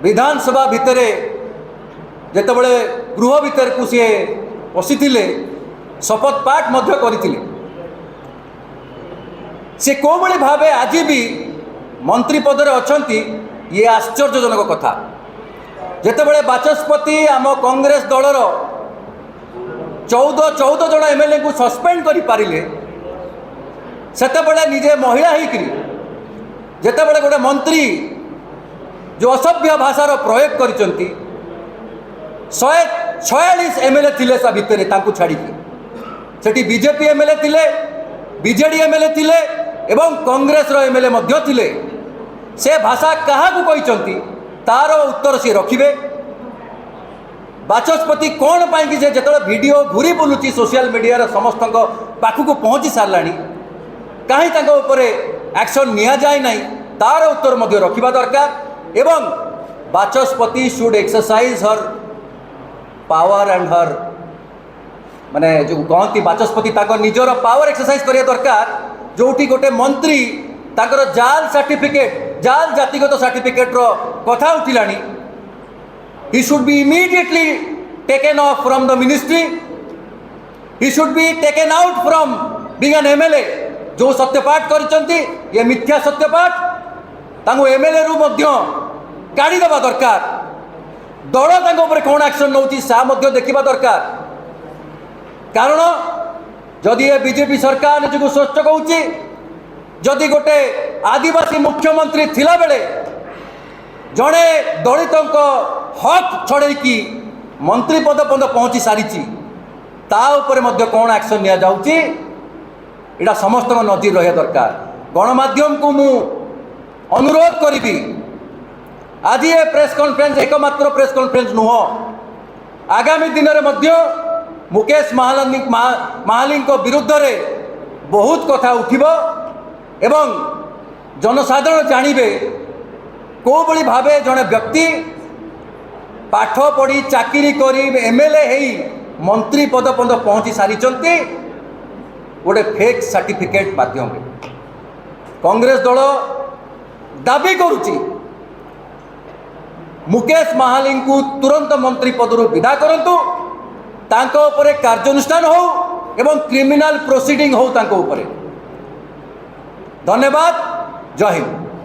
विधानसभा भितर जितेबले गृह भितर को सी पशि शपथ पाठ करते सी को भाव आज भी मंत्री पदर अच्छा ये आश्चर्यजनक कथा जितेबले बाचस्पति आम कांग्रेस दलर 14 जन एमएलए को सस्पेंड कर पारे सेतेबले निजे महिला होकर जितेबले गोटे मंत्री जो असभ्य भाषार प्रयोग कर 146 एमएलए थिले सा भितर छाड़ी सेठी बीजेपी एमएलए थिले बीजेडी एमएलए थिले एवं कांग्रेस रो एमएलए मध्य थिले से भाषा क्या कहते तार उत्तर सी रखिबे बाचस्पति कौन पाई कि जो वीडियो घूरी बुलूची सोशल मीडिया समस्त पाखक पहुँची सारा कहीं एक्शन निया जाए ना तार उत्तर मध्य रखा दरकार एवं Vachaspati should exercise her power and her माने जो कहती बाचस्पति निजर पावर एक्सरसाइज करिया दरकार जोटी गोटे मंत्री ताकर जाल सर्टिफिकेट जाल जातिगत सर्टिफिकेट रो कथा उठिलानी he should be immediately taken off from the ministry he should be taken out from being an MLA जो सत्यपाठ करचंती ये मिथ्या सत्यपाठ तांको एमएलए रु मध्य काढ़ी देबा दरकार दल तांको ऊपर कौन एक्शन नौची सा मध्य देखिबा दरकार कारण जदि ये बीजेपी सरकार निजको स्वस्थ कहूँ जदि गोटे आदिवासी मुख्यमंत्री थिला बेले जड़े दलित हक छड़े मंत्री पद पद पहुँची सारी कौन एक्शन निया जाउची एटा समस्त नजर रहा दरकार गणमाध्यम को मु अनुरोध करी आज ये प्रेस कॉन्फ्रेंस एकमात्र प्रेस कॉन्फ्रेंस नुह आगामी दिन में मुकेश महाली विरुद्ध रे बहुत कथा उठिबो एवं जनसाधारण जानिबे को बड़ी भावे जड़े व्यक्ति पाठ पढ़ी चाकरी करी एमएलए हेई मंत्री पद पद पहुँची सारी गोटे फेक सर्टिफिकेट माध्यम कांग्रेस दल दाबी करुची मुकेश महाली को तुरंत मंत्री पदरु विदा करंतु तांको उपरे कार्यानुष्ठान हो एवं क्रिमिनल प्रोसीडिंग हो तांको उपरे। धन्यवाद। जय हिंद।